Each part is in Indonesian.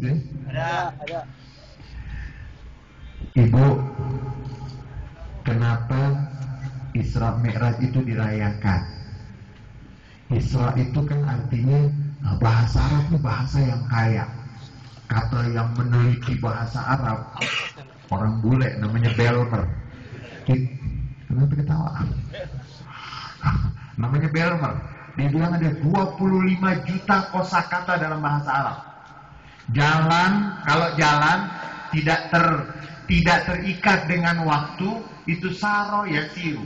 Ada. Ibu, kenapa Isra Mi'raj itu dirayakan? Isra itu kan artinya bahasa Arab itu bahasa yang kaya. Kata yang meneliti bahasa Arab, orang bule namanya Belmer. Kenapa ketawa? Namanya Belmer. Dia bilang ada 25 juta kosakata dalam bahasa Arab. Jalan, kalau jalan tidak terikat dengan waktu, itu saro yasiru.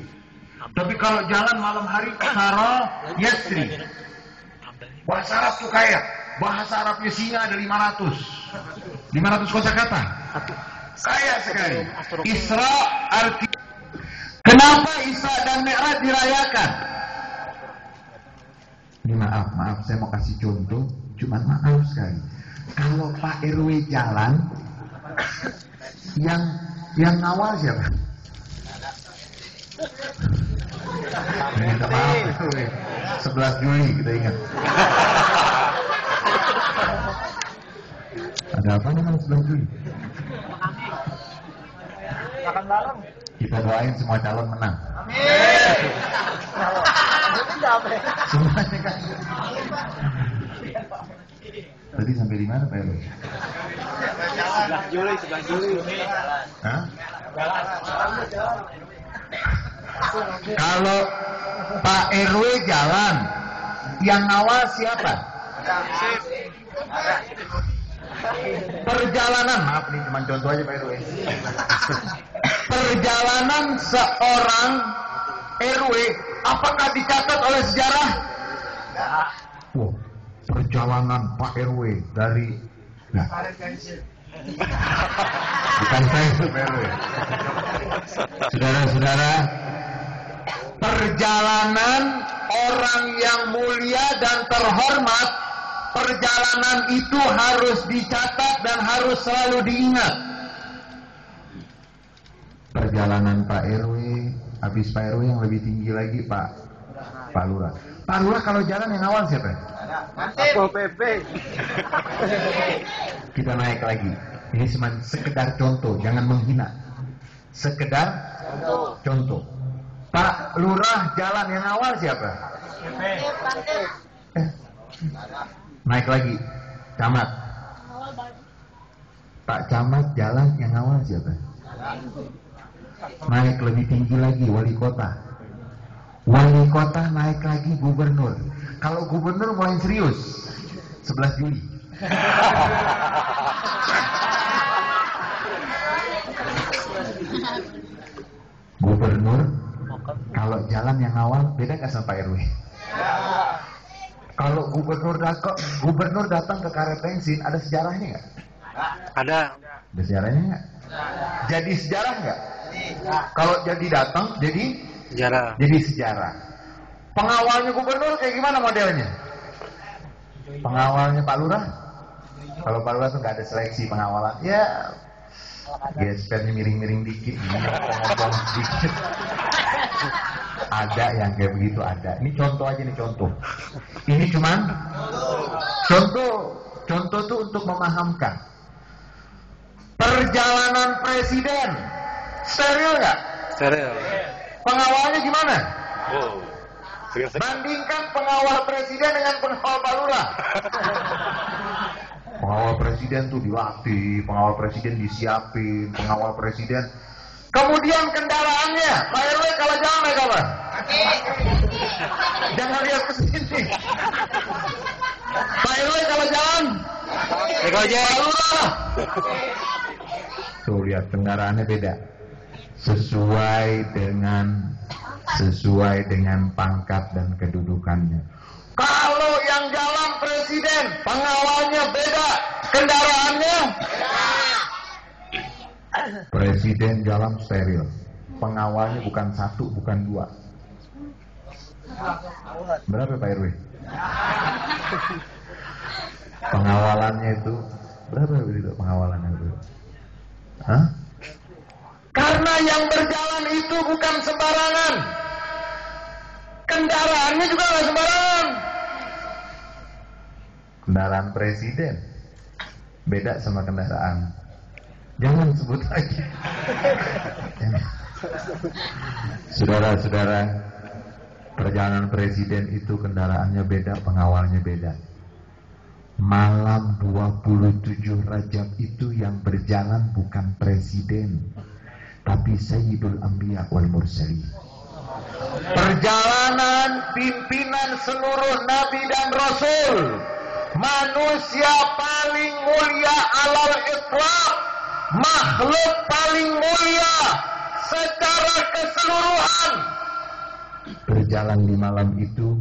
Tapi kalau jalan malam hari, saro yasri. Bahasa Arab tuh kaya. Bahasa Arabnya singa ada 500 kosakata. Kaya sekali. Isra arti. Kenapa Isra dan Mi'raj dirayakan? Ini maaf, saya mau kasih contoh. Cuman maaf sekali. Kalau Pak RW jalan, yang ngawal siapa? Minta maaf, 11 Juli kita ingat. Ada apa dengan 11 Juli? Makan malam. Kita doain semua calon menang. Amin. Semuanya kan. Tadi sampai di mana Pak RW? 11 Juli. Hah? Kalau Pak RW jalan, yang ngawal siapa? Perjalanan, maaf nih cuma contoh aja Pak RW. Perjalanan seorang RW apakah dicatat oleh sejarah? Wow, perjalanan Pak RW dari bukan saya Pak RW. Saudara-saudara, perjalanan orang yang mulia dan terhormat, perjalanan itu harus dicatat dan harus selalu diingat. Perjalanan Pak RW, habis Pak RW yang lebih tinggi lagi Pak Lurah. Pak Lurah kalau jalan yang awal siapa? Satpol PP. Kita naik lagi. Ini cuma sekedar contoh, jangan menghina. Sekedar contoh. Pak Lurah jalan yang awal siapa? Naik lagi. Camat. Pak Camat jalan yang awal siapa? Naik lebih tinggi lagi wali kota. Wali kota naik lagi gubernur. Kalau gubernur mulai serius 11 Juli. Gubernur kalau jalan yang awal beda nggak sama Pak RW? Kalau gubernur datang ke karet bensin ada sejarahnya nggak? Ada Sejarahnya nggak? Jadi sejarah nggak? Kalau jadi datang jadi sejarah. Pengawalnya gubernur kayak gimana modelnya? Pengawalnya Pak Lurah? Kalau Pak Lurah tuh nggak ada seleksi pengawalan. Ya, gespernya miring-miring dikit, ngomong sedikit. Ada yang kayak begitu ada. Ini contoh aja nih contoh. Ini cuman contoh tuh untuk memahamkan. Perjalanan presiden steril nggak? steril. Pengawalnya gimana? Oh. Bandingkan pengawal presiden dengan pengawal Pak Lurah. Pengawal presiden tuh dilatih, pengawal presiden disiapin, pengawal presiden. Kemudian kendaraannya, Pak RW kalau jalan naik apa? Jangan lihat ke sini. Pak RW kalau jalan Naik ojek. Pak Lurah. Tuh lihat kendaraannya beda. Sesuai dengan pangkat dan kedudukannya. Kalau yang jalan presiden, pengawalnya beda, kendaraannya presiden jalan steril, pengawalnya bukan satu, bukan dua. Berapa Pak RW? Pengawalannya itu berapa itu pengawalannya itu? Hah? Karena yang berjalan itu bukan sembarangan. Kendaraannya juga nggak sembarangan. Kendaraan presiden. Beda sama kendaraan. Jangan sebut lagi. Saudara-saudara, perjalanan presiden itu kendaraannya beda, pengawalnya beda. Malam 27 Rajab itu yang berjalan bukan presiden, tapi Sayyidul Anbiya wal Mursalin. Perjalanan pimpinan seluruh nabi dan rasul, manusia paling mulia alal itlaq, makhluk paling mulia secara keseluruhan. Berjalan di malam itu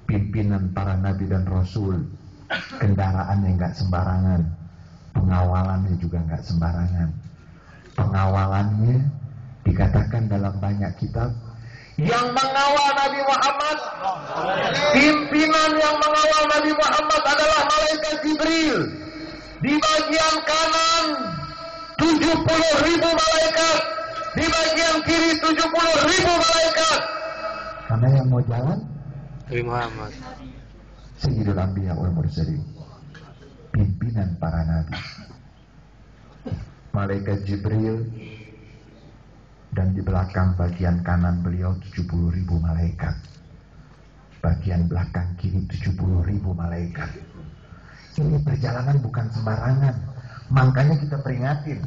pimpinan para nabi dan rasul, kendaraannya nggak sembarangan, pengawalannya juga nggak sembarangan. Pengawalannya dikatakan dalam banyak kitab, yang mengawal Nabi Muhammad, pimpinan yang mengawal Nabi Muhammad adalah malaikat Jibril. Di bagian kanan 70.000 malaikat, di bagian kiri 70.000 malaikat. Karena yang mau jalan Nabi Muhammad, Sayyidul Anbiya wal Mursalin, pimpinan para nabi. Malaikat Jibril, dan di belakang bagian kanan beliau 70.000 malaikat, bagian belakang kiri 70.000 malaikat. Ini perjalanan bukan sembarangan. Makanya kita peringatin,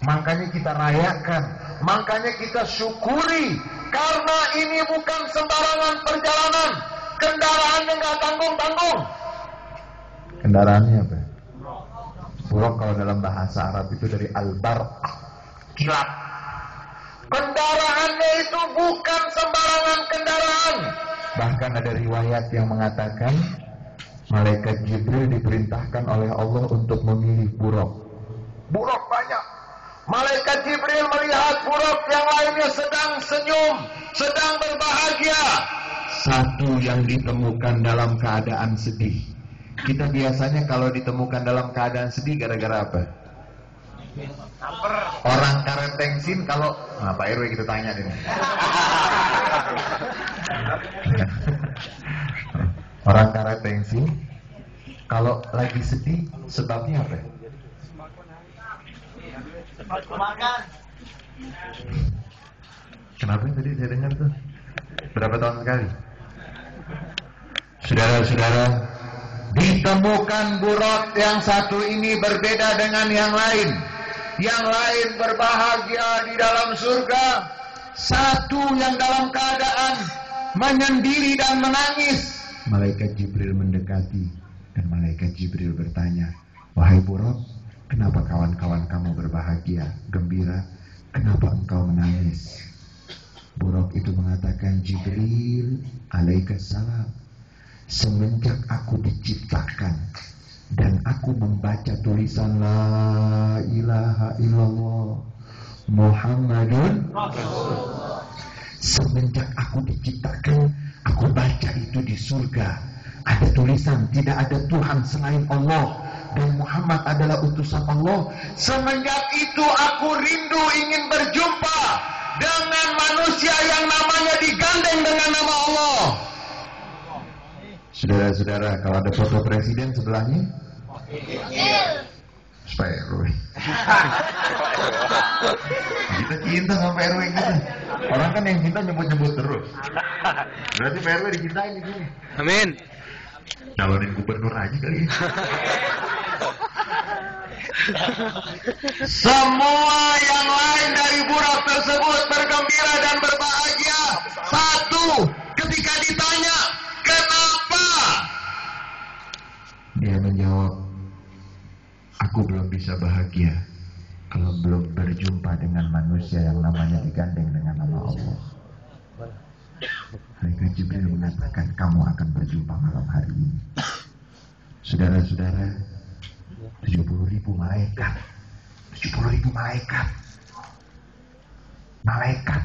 makanya kita rayakan, makanya kita syukuri, karena ini bukan sembarangan perjalanan. Kendaraannya nggak tanggung-tanggung. Kendaraannya apa? Buruk kalau dalam bahasa Arab itu dari al-barq, kilat. Kendaraannya itu bukan sembarangan kendaraan. Bahkan ada riwayat yang mengatakan malaikat Jibril diperintahkan oleh Allah untuk memilih buruk. Buruk banyak. Malaikat Jibril melihat buruk yang lainnya sedang senyum, sedang berbahagia. Satu yang ditemukan dalam keadaan sedih. Kita biasanya kalau ditemukan dalam keadaan sedih gara-gara apa? Orang karet bensin kalau Pak RW kita tanya deh. Orang karet bensin kalau lagi sedih sebabnya apa? Kenapa tadi saya dengar tuh? Berapa tahun sekali? Saudara-saudara, ditemukan buruk yang satu ini berbeda dengan yang lain. Yang lain berbahagia di dalam surga, satu yang dalam keadaan menyendiri dan menangis. Malaikat Jibril mendekati dan malaikat Jibril bertanya, "Wahai buruk, kenapa kawan-kawan kamu berbahagia, gembira? Kenapa engkau menangis?" Buruk itu mengatakan, "Jibril alaikassalam, semenjak aku diciptakan dan aku membaca tulisan la ilaha illallah Muhammadun Rasulullah, semenjak aku diciptakan, aku baca itu di surga ada tulisan tidak ada Tuhan selain Allah dan Muhammad adalah utusan Allah. Semenjak itu aku rindu ingin berjumpa dengan manusia yang namanya digandeng dengan nama Allah." Saudara-saudara, kalau ada foto presiden sebelahnya, Pak RW. Kita cinta sama Pak RW kita. Orang kan yang cinta nyebut-nyebut terus. Berarti Pak RW dicintain di sini. amin. Calonin gubernur aja kali ya. Semua yang lain dari buruk tersebut bergembira dan berbahagia. Satu, ketika ditanya, "Kenapa?" Dia menjawab, "Aku belum bisa bahagia kalau belum berjumpa dengan manusia yang namanya digandeng dengan nama Allah." Malaikat Jibril mengatakan, "Kamu akan berjumpa malam hari ini." Saudara-saudara, 70.000 malaikat, 70.000 malaikat, malaikat.